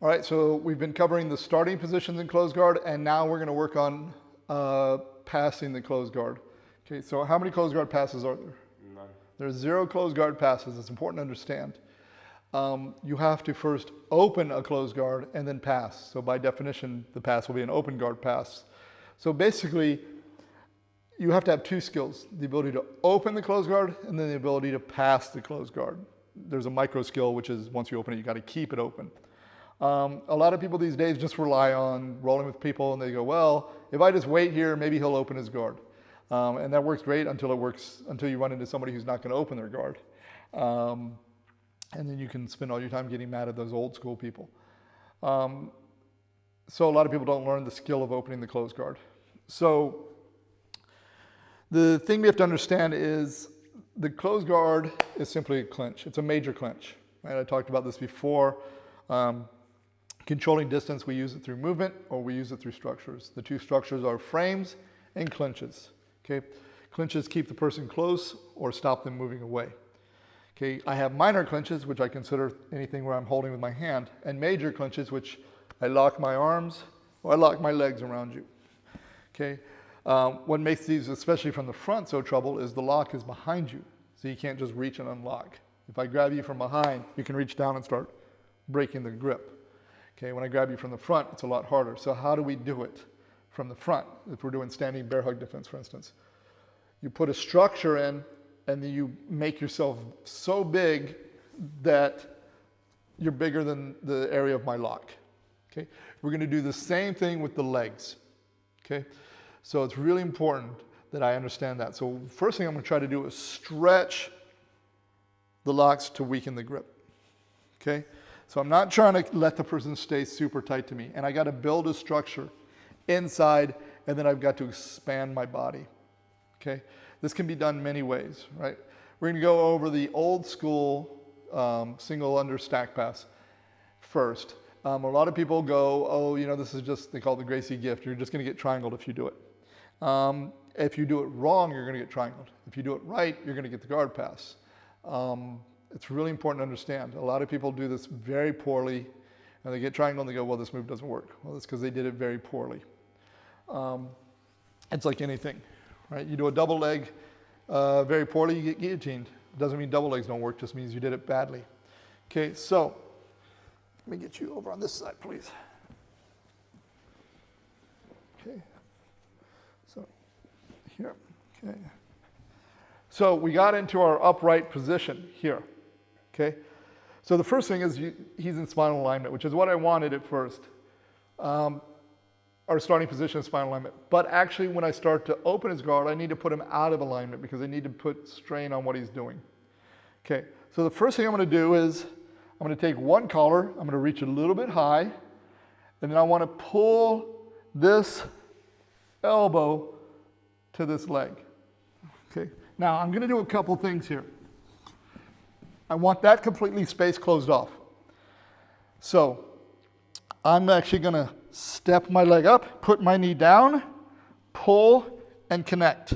All right, so we've been covering the starting positions in closed guard, and now we're going to work on passing the closed guard. Okay, so how many closed guard passes are there? None. There's 0 closed guard passes. It's important to understand. You have to first open a closed guard and then pass. So by definition, the pass will be an open guard pass. So basically, you have to have 2 skills: the ability to open the closed guard and then the ability to pass the closed guard. There's a micro skill, which is once you open it, you got to keep it open. A lot of people these days just rely on rolling with people, and they go, well, if I just wait here, maybe he'll open his guard. And that works great until you run into somebody who's not going to open their guard. And then you can spend all your time getting mad at those old school people. So a lot of people don't learn the skill of opening the closed guard. So the thing we have to understand is the closed guard is simply a clinch. It's a major clinch. Right? I talked about this before. Controlling distance, we use it through movement or we use it through structures. The 2 structures are frames and clinches. Okay? Clinches keep the person close or stop them moving away. Okay, I have minor clinches, which I consider anything where I'm holding with my hand, and major clinches, which I lock my arms or I lock my legs around you. Okay, what makes these, especially from the front, so trouble is the lock is behind you, so you can't just reach and unlock. If I grab you from behind, you can reach down and start breaking the grip. Okay, when I grab you from the front, it's a lot harder. So how do we do it from the front? If we're doing standing bear hug defense, for instance, you put a structure in, and then you make yourself so big that you're bigger than the area of my lock. Okay, we're going to do the same thing with the legs. Okay, so it's really important that I understand that. So first thing I'm going to try to do is stretch the locks to weaken the grip. Okay, so I'm not trying to let the person stay super tight to me, and I got to build a structure inside, and then I've got to expand my body. Okay. This can be done many ways, right? We're going to go over the old school single under stack pass first. A lot of people go, oh, you know, this is just, they call it the Gracie gift. You're just going to get triangled if you do it. If you do it wrong, you're going to get triangled. If you do it right, you're going to get the guard pass. It's really important to understand. A lot of people do this very poorly, and they get triangled and they go, well, this move doesn't work. Well, that's because they did it very poorly. It's like anything. Right? You do a double leg very poorly, you get guillotined. Doesn't mean double legs don't work, just means you did it badly. Okay, so let me get you over on this side, please. Okay, so here, okay. So we got into our upright position here, okay? So the first thing is he's in spinal alignment, which is what I wanted at first. Our starting position is spinal alignment. But actually, when I start to open his guard, I need to put him out of alignment because I need to put strain on what he's doing. Okay, so the first thing I'm going to do is I'm going to take one collar, I'm going to reach a little bit high, and then I want to pull this elbow to this leg. Okay, now I'm going to do a couple things here. I want that completely space closed off. So I'm actually going to step my leg up, put my knee down, pull, and connect.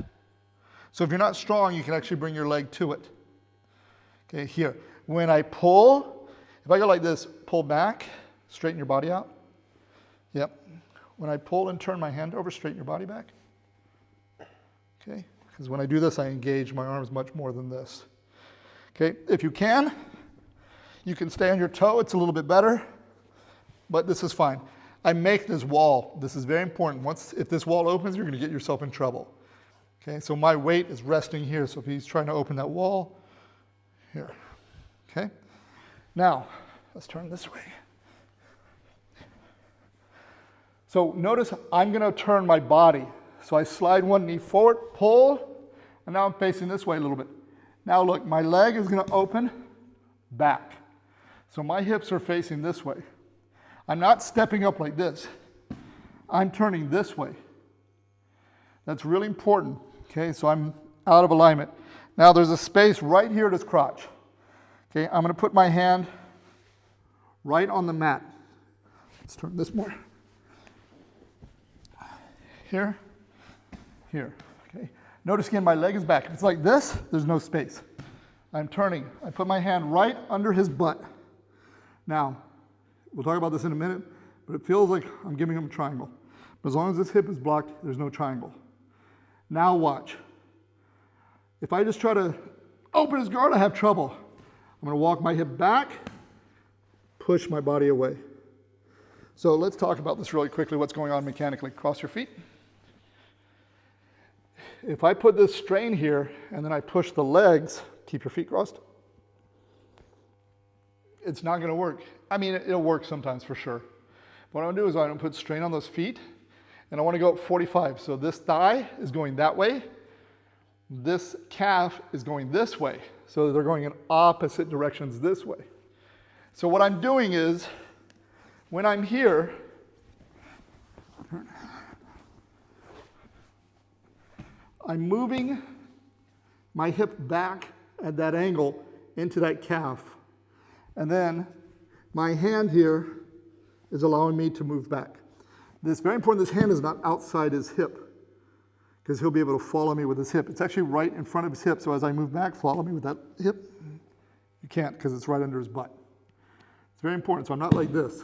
So if you're not strong, you can actually bring your leg to it. Okay, here. When I pull, if I go like this, pull back, straighten your body out. Yep. When I pull and turn my hand over, straighten your body back. Okay, because when I do this, I engage my arms much more than this. Okay, if you can stay on your toe, it's a little bit better, but this is fine. I make this wall. This is very important. If this wall opens, you're going to get yourself in trouble. Okay, so my weight is resting here. So if he's trying to open that wall, here. Okay, now let's turn this way. So notice I'm going to turn my body. So I slide one knee forward, pull, and now I'm facing this way a little bit. Now look, my leg is going to open back. So my hips are facing this way. I'm not stepping up like this. I'm turning this way. That's really important. Okay, so I'm out of alignment. Now there's a space right here at his crotch. Okay, I'm going to put my hand right on the mat. Let's turn this more. Here, here. Okay. Notice again, my leg is back. If it's like this, there's no space. I'm turning. I put my hand right under his butt. Now, We'll talk about this in a minute, but it feels like I'm giving him a triangle. But as long as this hip is blocked, there's no triangle. Now watch. If I just try to open his guard, I have trouble. I'm going to walk my hip back, push my body away. So let's talk about this really quickly, what's going on mechanically. Cross your feet. If I put this strain here and then I push the legs, keep your feet crossed, it's not going to work. I mean, it'll work sometimes for sure. What I'm going to do is I'm going to put strain on those feet, and I want to go at 45. So this thigh is going that way. This calf is going this way. So they're going in opposite directions this way. So what I'm doing is, when I'm here, I'm moving my hip back at that angle into that calf. And then my hand here is allowing me to move back. It's very important this hand is not outside his hip, because he'll be able to follow me with his hip. It's actually right in front of his hip, so as I move back, follow me with that hip. You can't, because it's right under his butt. It's very important, so I'm not like this.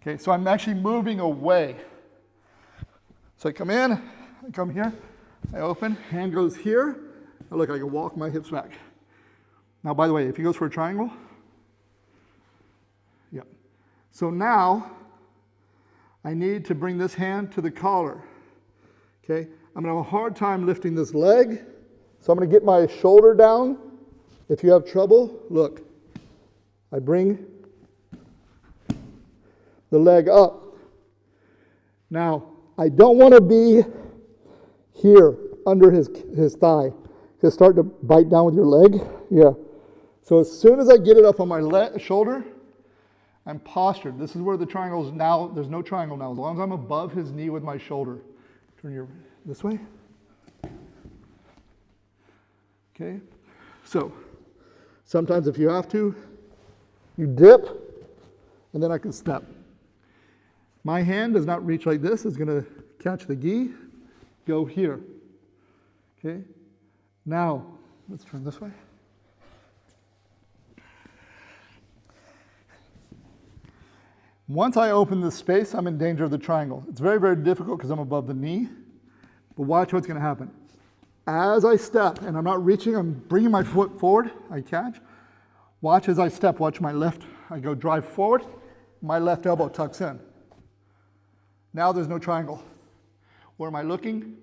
Okay, so I'm actually moving away. So I come in, I come here, I open, hand goes here. Now look, I can walk my hips back. Now, by the way, if he goes for a triangle, yeah. So now, I need to bring this hand to the collar. Okay, I'm gonna have a hard time lifting this leg. So I'm gonna get my shoulder down. If you have trouble, look, I bring the leg up. Now, I don't wanna be here under his thigh. He'll start to bite down with your leg. Yeah. So as soon as I get it up on my shoulder, I'm postured. This is where the triangle is now. There's no triangle now. As long as I'm above his knee with my shoulder. Turn your this way. Okay. So sometimes if you have to, you dip, and then I can step. My hand does not reach like this. It's going to catch the gi, go here. Okay. Now, let's turn this way. Once I open this space, I'm in danger of the triangle. It's very, very difficult because I'm above the knee. But watch what's going to happen. As I step, and I'm not reaching, I'm bringing my foot forward, I catch. Watch as I step, watch my left, I go drive forward, my left elbow tucks in. Now there's no triangle. Where am I looking?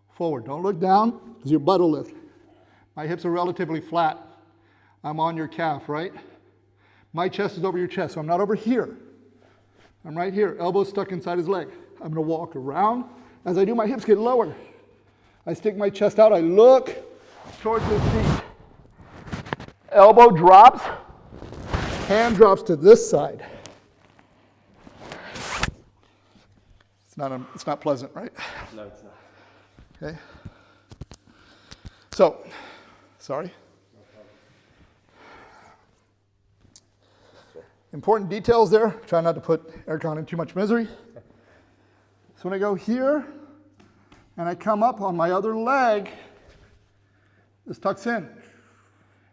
Forward. Don't look down, because your butt will lift. My hips are relatively flat. I'm on your calf, right? My chest is over your chest, so I'm not over here. I'm right here, elbow stuck inside his leg. I'm gonna walk around. As I do, my hips get lower. I stick my chest out, I look towards his feet. Elbow drops, hand drops to this side. It's not pleasant, right? No, it's not. Okay. So, sorry. Important details there. Try not to put Erkan in too much misery. So when I go here and I come up on my other leg, this tucks in.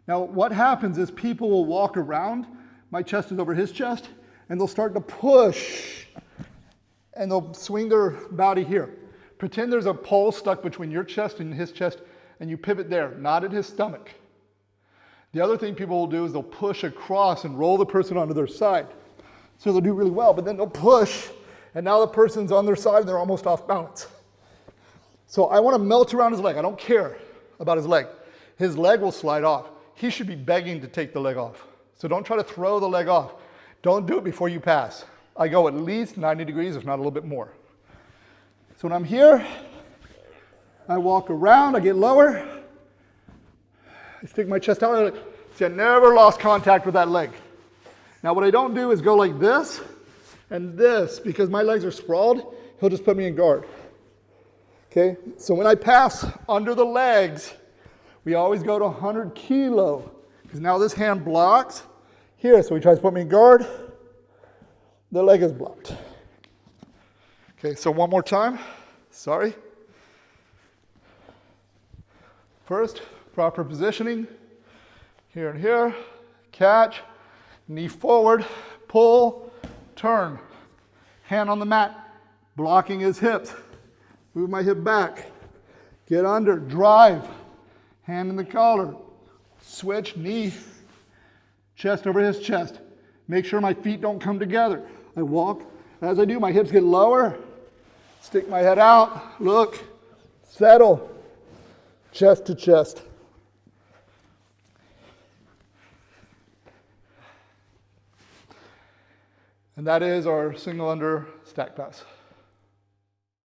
Now what happens is people will walk around, my chest is over his chest, and they'll start to push and they'll swing their body here. Pretend there's a pole stuck between your chest and his chest and you pivot there, not at his stomach. The other thing people will do is they'll push across and roll the person onto their side. So they'll do really well, but then they'll push, and now the person's on their side and they're almost off balance. So I want to melt around his leg. I don't care about his leg. His leg will slide off. He should be begging to take the leg off. So don't try to throw the leg off. Don't do it before you pass. I go at least 90 degrees, if not a little bit more. So when I'm here, I walk around, I get lower. I stick my chest out. See, I never lost contact with that leg. Now what I don't do is go like this and this, because my legs are sprawled, he'll just put me in guard. Okay, so when I pass under the legs, we always go to 100 kilo, because now this hand blocks here, so he tries to put me in guard, the leg is blocked. Okay, so one more time, sorry. First, proper positioning, here and here, catch, knee forward, pull, turn. Hand on the mat, blocking his hips. Move my hip back. Get under, drive. Hand in the collar. Switch, knee, chest over his chest. Make sure my feet don't come together. I walk. As I do, my hips get lower. Stick my head out. Look. Settle. Chest to chest. And that is our single under stack pass.